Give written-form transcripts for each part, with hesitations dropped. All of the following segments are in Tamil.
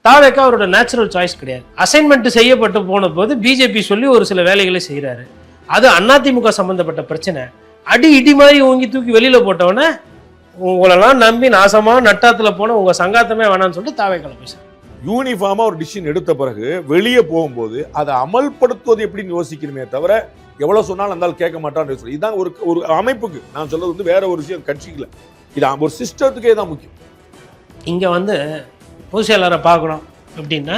தாவேக்கா அவரோட நேச்சுரல் சாய்ஸ் கிடையாது. அசைன்மெண்ட் செய்யப்பட்டு போன போது பிஜேபி சொல்லி ஒரு சில வேலைகளை செய்கிறாரு. அது அதிமுக சம்பந்தப்பட்ட பிரச்சனை. அடி இடி மாதிரி ஓங்கி தூக்கி வெளியில போட்டவொடனே உங்களெல்லாம் நம்பி நாசமா நட்டாத்துல போன உங்க சங்காத்தமே வேணாம்னு சொல்லிட்டு தாவேக்கால பேசுறாரு. யூனிஃபார்மா ஒரு டிசிஷன் எடுத்த பிறகு வெளியே போகும்போது அதை அமல்படுத்துவது எப்படின்னு யோசிக்கணுமே தவிர எவ்வளவு சொன்னாலும் அந்த கேட்க மாட்டான்னு சொல்லி இதுதான் ஒரு அமைப்புக்கு நான் சொல்றது வந்து வேற ஒரு விஷயம் கட்சிக்கல, இது ஒரு சிஸ்டத்துக்கே தான் முக்கியம். இங்க வந்து பொதுச் செயலாளரை பார்க்கணும் அப்படின்னா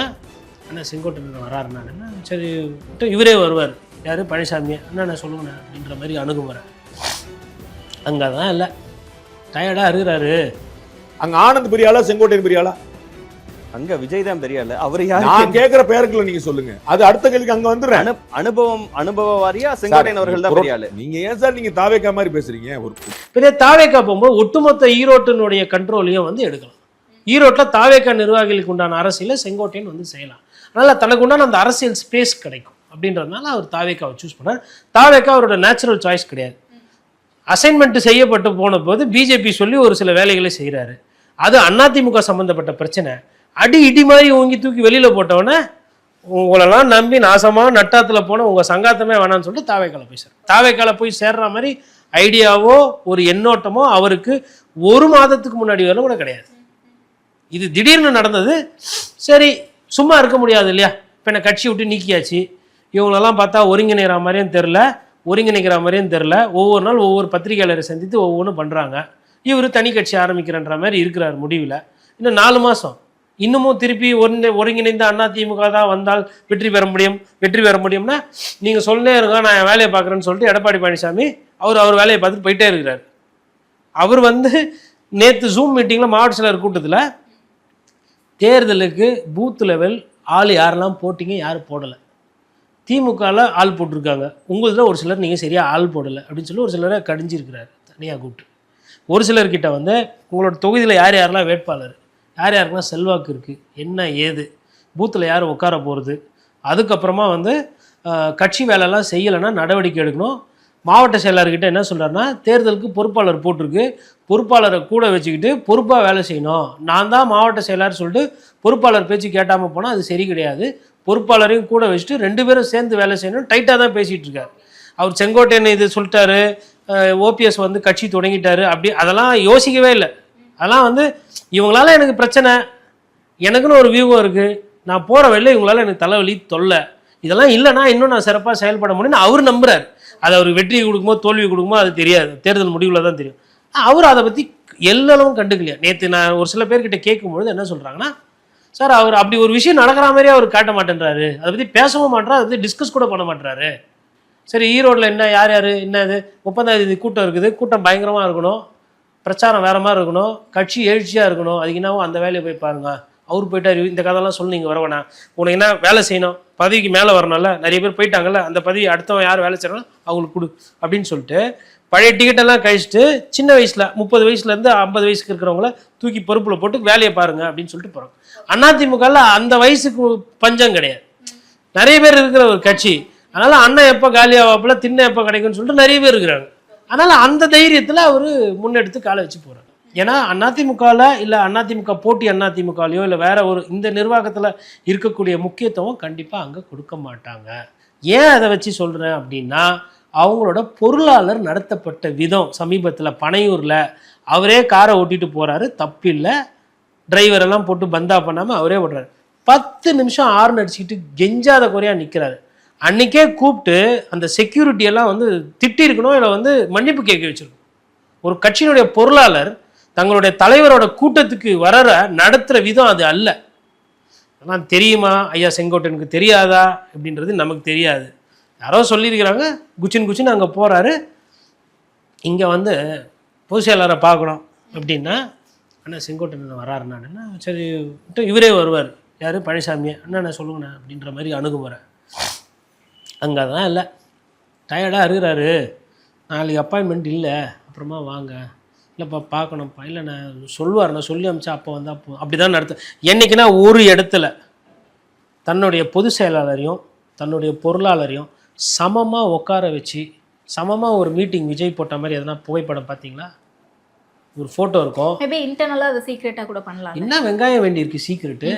அண்ணா செங்கோட்டையன் வராருன்னா சரி இவரே வருவார். யார்? பழனிசாமி. அண்ணா சொல்லுங்கண்ணா அப்படின்ற மாதிரி அணுகுமுறை அங்கே தான் இல்லை. டயர்டாக இருக்கிறாரு. அங்கே ஆனந்த் பெரியாளா செங்கோட்டையன் பெரியாளா? அங்க விஜய் தான் பெரிய ஆளு. அவர் யாரு? நான் கேட்கிற பேருக்குள்ள நீங்க சொல்லுங்க. அது அடுத்த கேள்விக்கு அங்க வந்துடுறேன். அனுபவ வாரியா செங்கோட்டையன் அவர்கள் தான் பெரிய ஆளு. நீங்க ஏன் சார் நீங்க தாவேக்கா மாதிரி பேசுறீங்க? ஒரு பெரிய தாவேக்கா போகும்போது ஒட்டுமொத்த ஈரோட்டினுடைய கண்ட்ரோலையும் வந்து எடுக்கலாம். ஈரோட்டில் தாவேக்கா நிர்வாகிகளுக்கு உண்டான அரசியலை செங்கோட்டையன் வந்து செய்யலாம். அதனால் தனக்கு உண்டான அந்த அரசியல் ஸ்பேஸ் கிடைக்கும் அப்படின்றதுனால அவர் தாவேக்காவை சூஸ் பண்ணார். தாவேக்கா அவரோட நேச்சுரல் சாய்ஸ் கிடையாது. அசைன்மெண்ட் செய்யப்பட்டு போன போது பிஜேபி சொல்லி ஒரு சில வேலைகளை செய்கிறாரு. அது அதிமுக சம்பந்தப்பட்ட பிரச்சனை. அடி இடி மாதிரி ஓங்கி தூக்கி வெளியில போட்டவொடனே உங்களெல்லாம் நம்பி நாசமா நட்டாத்துல போன உங்க சங்காத்தமே வேணாம்னு சொல்லிட்டு தாவேக்கால பேசுறாரு. தாவேக்கால போய் சேர்ற மாதிரி ஐடியாவோ ஒரு எண்ணோட்டமோ அவருக்கு ஒரு மாதத்துக்கு முன்னாடி வரலும் கூட கிடையாது. இது திடீர்னு நடந்தது. சரி, சும்மா இருக்க முடியாது இல்லையா? இப்போ என்ன கட்சி விட்டு நீக்கியாச்சு. இவங்களெல்லாம் பார்த்தா ஒருங்கிணைகிற மாதிரியும் தெரில, ஒருங்கிணைக்கிற மாதிரியும் தெரில. ஒவ்வொரு நாள் ஒவ்வொரு பத்திரிகையாளரை சந்தித்து ஒவ்வொன்றும் பண்ணுறாங்க. இவர் தனி கட்சி ஆரம்பிக்கிறன்ற மாதிரி இருக்கிறார். முடிவில் இன்னும் 4 மாதம் இன்னமும் திருப்பி ஒருங்கிணைந்த அதிமுக தான் வந்தால் வெற்றி பெற முடியும்னா நீங்கள் சொல்லே இருங்க, நான் என் வேலையை பார்க்குறேன்னு சொல்லிட்டு எடப்பாடி பழனிசாமி அவர் வேலையை பார்த்துட்டு போயிட்டே இருக்கிறார். அவர் வந்து நேற்று ஜூம் மீட்டிங்கில் மாவட்ட செயலர் கூட்டத்தில் தேர்தலுக்கு பூத் லெவல் ஆள் யாரெல்லாம் போட்டிங்க, யாரும் போடலை. திமுகவில் ஆள் போட்டிருக்காங்க, உங்களதில் ஒரு சிலர் நீங்கள் சரியாக ஆள் போடலை அப்படின்னு சொல்லி ஒரு சிலரை கடிஞ்சிருக்கிறார் தனியாக கூப்பிட்டு. ஒரு சிலர்கிட்ட வந்து உங்களோட தொகுதியில் யார் யாரெல்லாம் வேட்பாளர், யார் யாருக்கெல்லாம் செல்வாக்கு இருக்குது, என்ன ஏது, பூத்தில் யார் உட்கார போகிறது, அதுக்கப்புறமா வந்து கட்சி வேலைலாம் செய்யலைன்னா நடவடிக்கை எடுக்கணும். மாவட்ட செயலாளர்கிட்ட என்ன சொல்கிறாருன்னா, தேர்தலுக்கு பொறுப்பாளர் போட்டிருக்கு, பொறுப்பாளரை கூட வச்சுக்கிட்டு பொறுப்பாக வேலை செய்யணும். நான் தான் மாவட்ட செயலாளர் சொல்லிட்டு பொறுப்பாளர் பேச்சு கேட்டாமல் போனால் அது சரி கிடையாது. பொறுப்பாளரையும் கூட வச்சுட்டு 2 பேரும் சேர்ந்து வேலை செய்யணும். டைட்டாக தான் பேசிகிட்டு இருக்கார் அவர். செங்கோட்டையன் இது சொல்லிட்டாரு, ஓபிஎஸ் வந்து கட்சி தொடங்கிட்டாரு, அப்படி அதெல்லாம் யோசிக்கவே இல்லை. அதெல்லாம் வந்து இவங்களால எனக்கு பிரச்சனை, எனக்குன்னு ஒரு வியூகம் இருக்குது, நான் போகிற வழியில் இவங்களால எனக்கு தலைவலி தொல்லை, இதெல்லாம் இல்லைனா இன்னும் நான் சிறப்பாக செயல்பட முடியும்னு அவர் நம்புகிறார். அது அவர் வெற்றி கொடுக்குமோ தோல்வி கொடுக்குமோ அது தெரியாது, தேர்தல் முடிவில் தான் தெரியும். அவர் அதை பற்றி எல்லளவும் கண்டுக்கலையா. நேற்று நான் ஒரு சில பேர்கிட்ட கேட்கும்பொழுது என்ன சொல்கிறாங்கன்னா, சார் அவர் அப்படி ஒரு விஷயம் நடக்கிற மாதிரியே அவர் காட்ட மாட்டேன்றாரு, அதை பற்றி பேசவும் மாட்டேறாரு, அதை பற்றி டிஸ்கஸ் கூட பண்ண மாட்டேறாரு. சரி, ஈரோட்டில் என்ன யார் யார் என்ன இது 30ஆம் தேதி கூட்டம் இருக்குது, கூட்டம் பயங்கரமாக இருக்கணும், பிரச்சாரம் வேறு மாதிரி இருக்கணும், கட்சி எழுச்சியாக இருக்கணும், அதுக்கு என்னவோ அந்த வேலையை போய் பாருங்க. அவர் போயிட்டார், இந்த கதைலாம் சொல்லி நீங்கள் வரவேணா, உனக்கு என்ன வேலை செய்யணும், பதவிக்கு மேலே வரணும்ல, நிறைய பேர் போயிட்டாங்கல்ல, அந்த பதவி அடுத்தவன் யார் வேலை செய்யணும் அவங்களுக்கு கொடு அப்படின்னு சொல்லிட்டு பழைய டிக்கெட்டெல்லாம் கழிச்சிட்டு சின்ன வயசில் 30 வயசுலேருந்து 50 வயசுக்கு இருக்கிறவங்கள தூக்கி பொறுப்பில் போட்டு வேலையை பாருங்க அப்படின்னு சொல்லிட்டு போகிறாங்க. அதிமுகவில் அந்த வயசுக்கு பஞ்சம் கிடையாது, நிறைய பேர் இருக்கிற ஒரு கட்சி. அதனால் அண்ணன் எப்போ காலியாவாப்பில் தின்ன எப்போ கிடைக்கும்னு சொல்லிட்டு நிறைய பேர் இருக்கிறாங்க. அதனால் அந்த தைரியத்தில் அவர் முன்னெடுத்து காலை வச்சு போகிறார். ஏன்னா அதிமுகவில் இல்லை அதிமுக போட்டி அதிமுகலையோ இல்லை வேற ஒரு இந்த நிர்வாகத்தில் இருக்கக்கூடிய முக்கியத்துவம் கண்டிப்பாக அங்கே கொடுக்க மாட்டாங்க. ஏன் அதை வச்சு சொல்கிறேன் அப்படின்னா, அவங்களோட பொருளாளர் நடத்தப்பட்ட விதம். சமீபத்தில் பனையூரில் அவரே காரை ஓட்டிட்டு போகிறாரு, தப்பில்லை, டிரைவரெல்லாம் போட்டு பந்தா பண்ணாமல் அவரே ஓட்டுறாரு. 10 நிமிஷம் ஹார்ன் அடிச்சுக்கிட்டு கெஞ்சாத குறையாக நிற்கிறாரு. அன்றைக்கே கூப்பிட்டு அந்த செக்யூரிட்டியெல்லாம் வந்து திட்டி இருக்கணும், இல்லை வந்து மன்னிப்பு கேட்க வச்சிருக்கணும். ஒரு கட்சியினுடைய பொருளாளர் தங்களுடைய தலைவரோட கூட்டத்துக்கு நடத்துகிற விதம் அது அல்ல. ஆனால் தெரியுமா ஐயா செங்கோட்டையனுக்கு தெரியாதா அப்படின்றது நமக்கு தெரியாது. யாரோ சொல்லியிருக்கிறாங்க, குச்சின்னு அங்கே போகிறாரு. இங்கே வந்து பொதுச் செயலாளரை பார்க்கணும் அப்படின்னா அண்ணா செங்கோட்டையன் வராருன்னா சரி இவரே வருவார். யார்? பழனிசாமி. அண்ணா சொல்லுங்கண்ணா அப்படின்ற மாதிரி அணுகுமுறை அங்கே தான் இல்லை. டயர்டாக இருக்கிறாரு, நாளைக்கு அப்பாயின்மெண்ட் இல்லை, அப்புறமா வாங்க, இல்லைப்பா பார்க்கணும்ப்பா, இல்லை நான் சொல்லுவார், நான் சொல்லி அமிச்சா அப்போ வந்தால் அப்போ அப்படி தான் நடத்து. என்றைக்குன்னா ஒரு இடத்துல தன்னுடைய பொதுச் செயலாளரையும் தன்னுடைய பொருளாளரையும் சமமாக உட்கார வச்சு சமமாக ஒரு மீட்டிங் விஜய் போட்ட மாதிரி எதனா புகைப்படம் பார்த்தீங்களா? ஒரு ஃபோட்டோ இருக்கும், மேபி இன்டர்னலாக அதை சீக்ரெட்டாக கூட பண்ணலாம். என்ன வெங்காயம் வேண்டியிருக்கு சீக்ரெட்டு?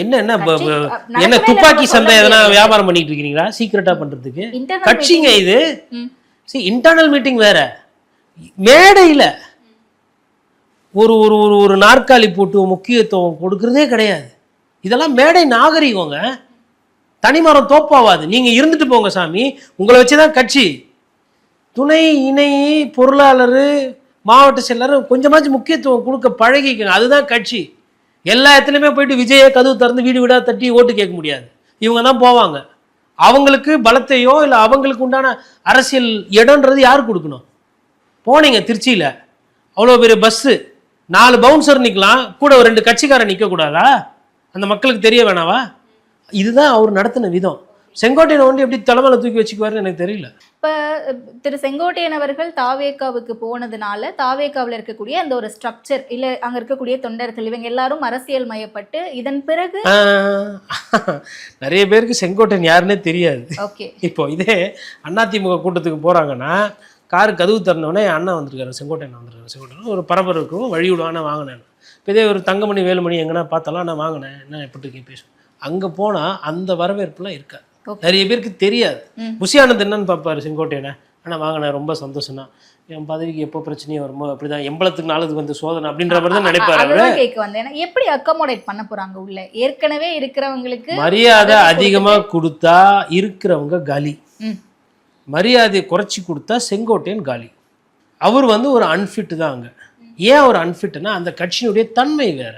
என்ன நடக்கவே துப்பாக்கி இல்லைன்னு சந்தை சொல்ல எதனா முடியாது. வியாபாரம் பண்ணிட்டு இருக்கீங்களா சீக்கிரட்டா பண்றதுக்கு? Internal கட்சிங்க meeting. இது ம். இன்டர்னல் மீட்டிங் வேற, மேடையில ஒரு ஒரு ஒரு ஒரு நாற்காலி போட்டு முக்கியத்துவம் கொடுக்கறதே கிடையாது. இதெல்லாம் மேடை நாகரிகங்க. தனிமரம் தோப்பாவாது. நீங்க இருந்துட்டு போங்க சாமி, உங்களை வச்சுதான் கட்சி. துணை இணை பொருளாளர் மாவட்ட செயலர் கொஞ்சமாச்சும் முக்கியத்துவம் கொடுக்க பழகிக்கங்க, அதுதான் கட்சி. எல்லா இடத்துலையுமே போயிட்டு விஜயை கதவு திறந்து வீடு வீடாக தட்டி ஓட்டு கேட்க முடியாது. இவங்க தான் போவாங்க. அவங்களுக்கு பலத்தையோ இல்லை அவங்களுக்கு உண்டான அரசியல் இடம்ன்றது யார் கொடுக்கணும்? போனீங்க திருச்சியில், அவ்வளோ பெரிய பஸ்ஸு, 4 பவுன்சர் நிற்கலாம், கூட ஒரு 2 கட்சிக்காரன் நிற்கக்கூடாதா? அந்த மக்களுக்கு தெரிய வேணாவா? இதுதான் அவர் நடத்தின விதம். செங்கோட்டையனை வந்து எப்படி தலைமையில தூக்கி வச்சுக்குவாருன்னு எனக்கு தெரியல. இப்ப திரு செங்கோட்டையன் அவர்கள் தாவேகாவுக்கு போனதுனால தாவேகாவில் இருக்கக்கூடிய அந்த ஒரு ஸ்ட்ரக்சர் இல்ல அங்க இருக்கக்கூடிய தொண்டர்கள் இவங்க எல்லாரும் அரசியல் மயப்பட்டு இதன் பிறகு நிறைய பேருக்கு செங்கோட்டையன் யாருன்னே தெரியாது. ஓகே, இப்போ இதே அதிமுக கூட்டத்துக்கு போறாங்கன்னா காரு கதவு திறந்தவொடனே அண்ணன் வந்திருக்காரு, செங்கோட்டையன் வந்திருக்காரு, செங்கோட்டையன் ஒரு பரபரப்புக்கும் வழி விடுவானா வாங்கினேன். இப்போ இதே ஒரு தங்கமணி வேலுமணி எங்கன்னா பார்த்தாலும் நான் வாங்கினேன் என்ன எப்படி பேசுவேன். அங்கே போனால் அந்த வரவேற்புலாம் இருக்காது, நிறைய பேருக்கு தெரியாது. புஷியானந்த் என்னன்னு பார்ப்பாரு செங்கோட்டையனை, ஆனால் வாங்கினேன் ரொம்ப சந்தோஷம்னா, என் பதவிக்கு எப்போ பிரச்சனையே வருமோ அப்படிதான், எம்பளத்துக்கு நாளுக்கு வந்து சோதனை அப்படின்ற மாதிரி தான் நினைப்பாரு. கேட்க வந்தேன் எப்படி அக்கமோடேட் பண்ண போறாங்க உள்ள ஏற்கனவே இருக்கிறவங்களுக்கு மரியாதை அதிகமாக கொடுத்தா இருக்கிறவங்க காலி, மரியாதையை குறைச்சி கொடுத்தா செங்கோட்டையன் காலி. அவர் வந்து ஒரு அன்ஃபிட் தான் அங்கே. ஏன் ஒரு அன்ஃபிட்னா அந்த கட்சியினுடைய தன்மை வேற.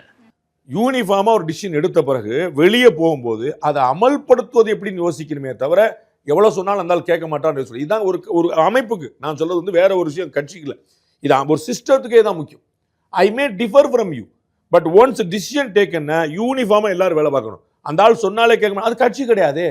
யூனிஃபார்மா ஒரு டிசிஷன் எடுத்த பிறகு வெளியே போகும்போது அதை அமல்படுத்துவது எப்படின்னு யோசிக்கணுமே தவிர எவ்வளவு சொன்னாலும் இருந்தாலும் கேட்க மாட்டான்னு சொல்லி இதுதான் ஒரு ஒரு அமைப்புக்கு நான் சொல்றது வந்து வேற ஒரு விஷயம் கட்சிக்கல, இது ஒரு சிஸ்டத்துக்கே தான் முக்கியம். I may differ from you but once decision டேக்கன்னா யூனிஃபார்மா எல்லாரும் வேலை பார்க்கணும். அந்த ஆள் சொன்னாலே கேட்க மாட்டோம், அது கட்சி கிடையாது.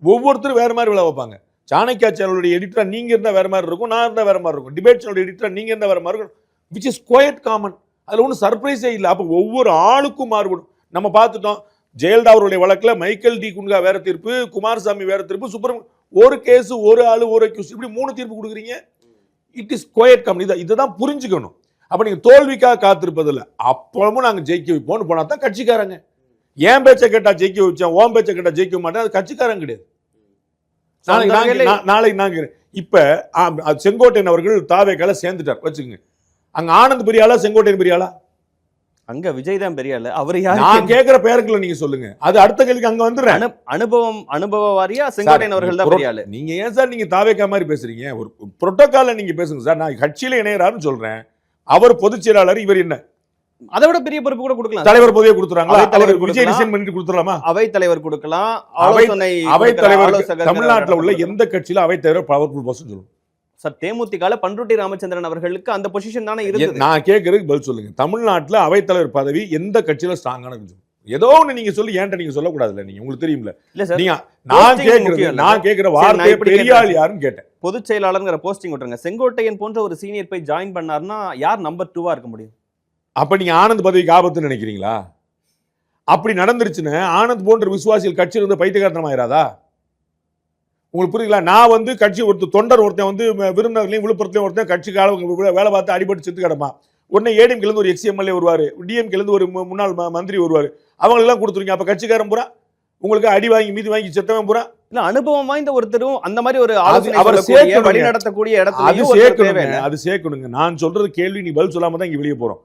ஒவ்வொருத்தரும் வேற மாதிரி வேலை வைப்பாங்க. சாணக்கியா சேனலுடைய எடிட்டரா நீங்க இருந்தா வேற மாதிரி இருக்கும், நான் இருந்தா வேற மாதிரி இருக்கும். டிபேட் சேனலுடைய எடிட்டரா நீங்க இருந்தா வேற மாதிரி இருக்கும், விச் இஸ் குவைட் காமன். அதில் ஒன்றும் சர்ப்ரைஸே இல்லை. அப்போ ஒவ்வொரு ஆளுக்கும் மாறுபடும். நம்ம பார்த்துட்டோம், ஜெயலலிதா அவருடைய வழக்கில் மைக்கேல் டி குன்கா வேற தீர்ப்பு, குமாரசாமி வேற தீர்ப்பு, சுப்பிரமணியம் ஒரு கேஸ் ஒரு ஆளு ஒரு அக்யூஸ், இப்படி 3 தீர்ப்பு கொடுக்குறீங்க. It is quite common. இதுதான் புரிஞ்சுக்கணும். அப்போ நீங்கள் தோல்விக்காக காத்திருப்பதில்லை, அப்பவும் நாங்கள் ஜெயிக்க வைப்போம்னு போனால் தான் கட்சிக்காரங்க. ஏன் பேச்சை கேட்டா ஜெயிக்க வச்சேன், ஓம் பேச்சை கேட்டா ஜெயிக்க மாட்டேன், அது கட்சிக்காரங்க கிடையாது. நாளைக்கு நாங்க இப்ப செங்கோட்டையன் அவர்கள் தாவேக்கால சேர்ந்துட்டார் வச்சுக்கோங்க. அங்க ஆனந்த் பெரியாளா செங்கோட்டையன் பெரியாளா? அங்க விஜய் தான் பெரியாளு. அவர் யாரு? நான் கேக்குற பேருக்குள்ள நீங்க சொல்லுங்க, அது அடுத்த கேள்விக்கு அங்க வந்துடுறேன். அனுபவ வாரியா செங்கோட்டையன் அவர்கள் தான் பெரியாளு. நீங்க ஏன் சார் நீங்க தாவேக்கா மாதிரி பேசுறீங்க? ஒரு புரோட்டோகால்ல நீங்க பேசுங்க சார். நான் கட்சியில இணையறாருன்னு சொல்றேன். அவர் பொதுச் செயலாளர், இவர் என்ன அதை விட பெரிய பொறுப்பு கூட கொடுக்கலாம். தலைவர் பதவியை கொடுத்துறாங்களா? விஜய் ரிசைன் பண்ணிட்டு கொடுத்துடலாமா? அவை தலைவர் கொடுக்கலாம். அவை தலைவர் தமிழ்நாட்டில் உள்ள எந்த கட்சியில அவை தலைவர் பவர்ஃபுல் பர்சன் சொல்லுங்க சார். தேமுதிகல பண்ருட்டி ராமச்சந்திரன் அவர்களுக்கு அந்த பொசிஷன் தானே இருக்கு. நான் கேட்கறதுக்கு பதில் சொல்லுங்க. தமிழ்நாட்டில் அவைத்தலைவர் பதவி எந்த கட்சியில ஸ்ட்ராங்கான ஏதோ ஒண்ணு நீங்க சொல்லி ஏன்ட்ட நீங்க சொல்லக்கூடாதுல்ல. நீங்க உங்களுக்கு தெரியும்ல. இல்ல சார், நான் கேட்கிற வார்த்தை பெரியாள் யாருன்னு கேட்டேன். பொதுச் செயலாளர்ங்கிற போஸ்டிங் விட்டுருங்க. செங்கோட்டையன் போன்ற ஒரு சீனியர் போய் ஜாயின் பண்ணாருன்னா யார் நம்பர் 2-ஆ இருக்க முடியும்? அப்ப நீங்க ஆனந்த் பதவிக்கு ஆபத்துன்னு நினைக்கிறீங்களா? அப்படி நடந்துருச்சுன்னு ஆனந்த் போன்ற விசுவாசிகள் கட்சியில் இருந்து பைத்தியகாரமாயிராதா? உங்களுக்கு புரியுங்களா? நான் வந்து கட்சி தொண்டர் ஒருத்தன் வந்து விருந்தினர்களையும் விழுப்புரத்தையும் ஒருத்தன் கட்சிக்கு வேலை பார்த்து அடிபட்டு செத்து கிடப்பான். உடனே ஏடிஎம்கேலேருந்து ஒரு எக்ஸ்எம்எல்ஏ வருவார், டிஎம்கேலேருந்து ஒரு முன்னாள் மந்திரி வருவார், அவங்களெல்லாம் கொடுத்துருங்க. அப்போ கட்சிக்காரன் பூரா உங்களுக்கு அடி வாங்கி மீதி வாங்கி செத்தவன் பூரா இல்ல அனுபவம் வாய்ந்த ஒருத்தரும் அந்த மாதிரி ஒரு வழி நடத்தக்கூடிய இடத்துல அது சேர்க்கணுங்க. நான் சொல்றது கேள்வி நீ பதில் சொல்லாம தான் இங்க வெளியே போறோம்.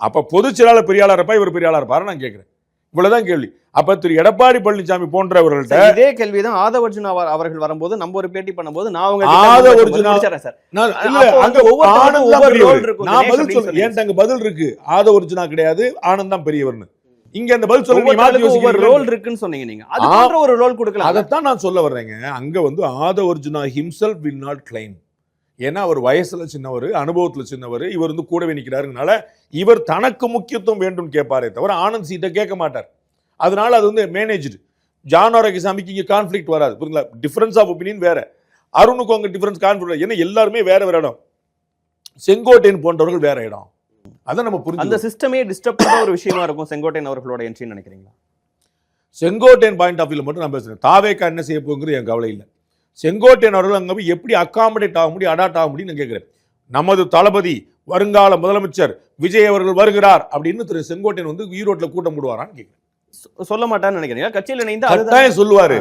அப்ப பொதுச் செயலாளர் பெரியாளா இருப்பா, இவர் பெரியாளா இருப்பாரு? நான் கேட்கிறேன். இவ்வளவுதான் கேள்வி. அப்ப திரு எடப்பாடி பழனிசாமி போன்றவர்கள்ட்ட இதே கேள்விதான் ஆதவர்ஜுனா அவர்கள் வரும்போது நம்ம ஒரு பேட்டி பண்ணும்போது நான் பதில் இருக்கு. ஆதவர்ஜுனா கிடையாது, ஆனந்த் தான் பெரியவர்னு. இங்க அந்த பதில் சொல்ல ரோல் இருக்குன்னு சொன்னீங்க நீங்க. அது போன்ற ஒரு ரோல் கொடுக்கலாம். அதைத்தான் நான் சொல்ல வர்றேங்க. அங்க வந்து Aadhav Arjuna himself will not claim. ஏன்னா அவர் வயசுல சின்னவர், அனுபவத்துல சின்னவர், இவர் வந்து கூடவே நிற்கிறாருனால இவர் தனக்கு முக்கியத்துவம் வேண்டும் கேட்பாரே தவிர ஆனந்த் சீட்டை கேட்க மாட்டார். அதனால அது வந்து மேனேஜ்டு. ஜான் ஆரோக்கியசாமிக்கு இங்கே கான்ஃபிளிக்ட் வராது. புரியுங்களா? டிஃபரன்ஸ் ஆஃப் ஒப்பீனியன் வேற, அருணுக்கு அங்கே டிஃபரன்ஸ் கான்ஃபிளிக்ட். ஏன்னா எல்லாருமே வேற வேற இடம். செங்கோட்டையன் போன்றவர்கள் வேற இடம். அதான் நம்ம புரிஞ்சு அந்த சிஸ்டமே டிஸ்டர்ப் பண்ண ஒரு விஷயமா இருக்கும் செங்கோட்டையன் அவர்களோட என்ட்ரி நினைக்கிறீங்களா? செங்கோட்டையன் பாயிண்ட் ஆஃப் வியூல மட்டும் நான் பேசுறேன். தாவேக்கா என்ன செய்ய போகுங்கிறது என் கவலை இல்லை. செங்கோட்டையன் அவர்கள் அங்கே போய் எப்படி அகாமடேட் ஆக முடியும், அடாப்ட் ஆக முடியும் நான் கேட்கிறேன். நமது தளபதி வருங்கால முதலமைச்சர் விஜய் அவர்கள் வருகிறார் அப்படின்னு திரு செங்கோட்டையன் வந்து ஈரோட்டில் கூட்டம் போடுவாரான்னு கேட்கிறேன். சொல்ல மாட்டான்னு நினைக்கிறீங்க? கட்சியில் இணைந்து அதுதான் கட்டாயம் சொல்லுவாரு.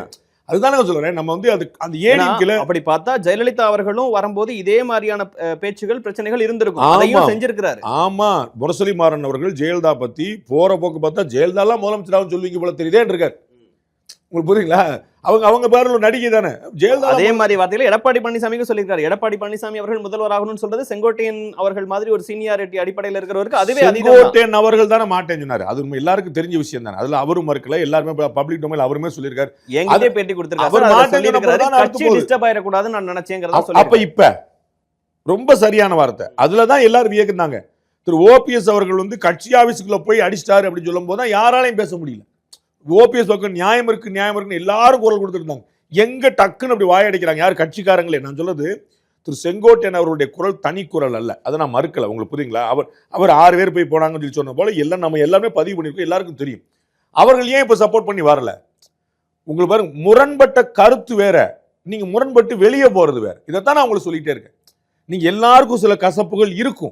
அதுதானே சொல்றேன். நம்ம வந்து அது அந்த ஏடிஎம்கேல அப்படி பார்த்தா ஜெயலலிதா அவர்களும் வரும்போது இதே மாதிரியான பேச்சுகள் பிரச்சனைகள் இருந்திருக்கும். அதையும் செஞ்சிருக்கிறாரு. ஆமா, முரசொலி மாறன் அவர்கள் ஜெயலலிதா பத்தி போற போக்கு பார்த்தா ஜெயலலிதா எல்லாம் முதலமைச்சராகவும் சொல்லுவீங்க போல தெரியுதே இருக்காரு. உங்களுக்கு புரியுங்களா? அவங்க பேர்ல நடிகை தானே ஜெயலலிதா. அதே மாதிரி வார்த்தையில எடப்பாடி பழனிசாமிக்கு சொல்லியிருக்காரு. எடப்பாடி பழனிசாமி அவர்கள் முதல்வராகணும்னு சொல்றது செங்கோட்டையன் அவர்கள் மாதிரி ஒரு சீனியாரிட்டி அடிப்படையில் இருக்கிறவருக்கு அதுவே செங்கோட்டையன் அவர்கள் தானே மாட்டேன்னு சொன்னாரு. அது எல்லாருக்கும் தெரிஞ்ச விஷயம் தானே. அதுல அவரும் மறுக்கல, எல்லாருமே பப்ளிக் டொமைன்ல அவருமே சொல்லியிருக்காரு. எங்கதே பேட்டி கொடுத்திருக்காரு. கட்சி டிஸ்டர்ப் ஆயிடக்கூடாதுன்னு நான் நினைச்சேங்கிறத. அப்ப இப்ப ரொம்ப சரியான வார்த்தை. அதுலதான் எல்லாரும் வியக்குறாங்க. திரு ஓபிஎஸ் அவர்கள் வந்து கட்சி ஆபீஸுக்குள்ள போய் அடிச்சிட்டாரு அப்படின்னு சொல்லும் போது யாராலையும் பேச முடியல. ஓபிஎஸ் பக்கம் நியாயம் இருக்குன்னு எல்லாரும் குரல் கொடுத்துருந்தாங்க. எங்க டக்குன்னு அப்படி வாயடிக்கிறாங்க யார்? கட்சிக்காரங்களே. நான் சொல்றது திரு செங்கோட்டையன் அவருடைய குரல் தனி குரல் அல்ல. அதை நான் மறுக்கல. உங்களுக்கு புரியுங்களா? அவர் 6 பேர் போய் போனாங்கன்னு சொல்லி சொன்ன போல எல்லாம் நம்ம எல்லாமே பதிவு பண்ணிருக்கோம், எல்லாருக்கும் தெரியும். அவர்கள் ஏன் இப்ப சப்போர்ட் பண்ணி வரல? உங்களுக்கு பாருங்க, முரண்பட்ட கருத்து வேற, நீங்க முரண்பட்டு வெளியே போறது வேற. இதைத்தான் நான் உங்களுக்கு சொல்லிட்டே இருக்கேன். நீங்க எல்லாருக்கும் சில கசப்புகள் இருக்கும்.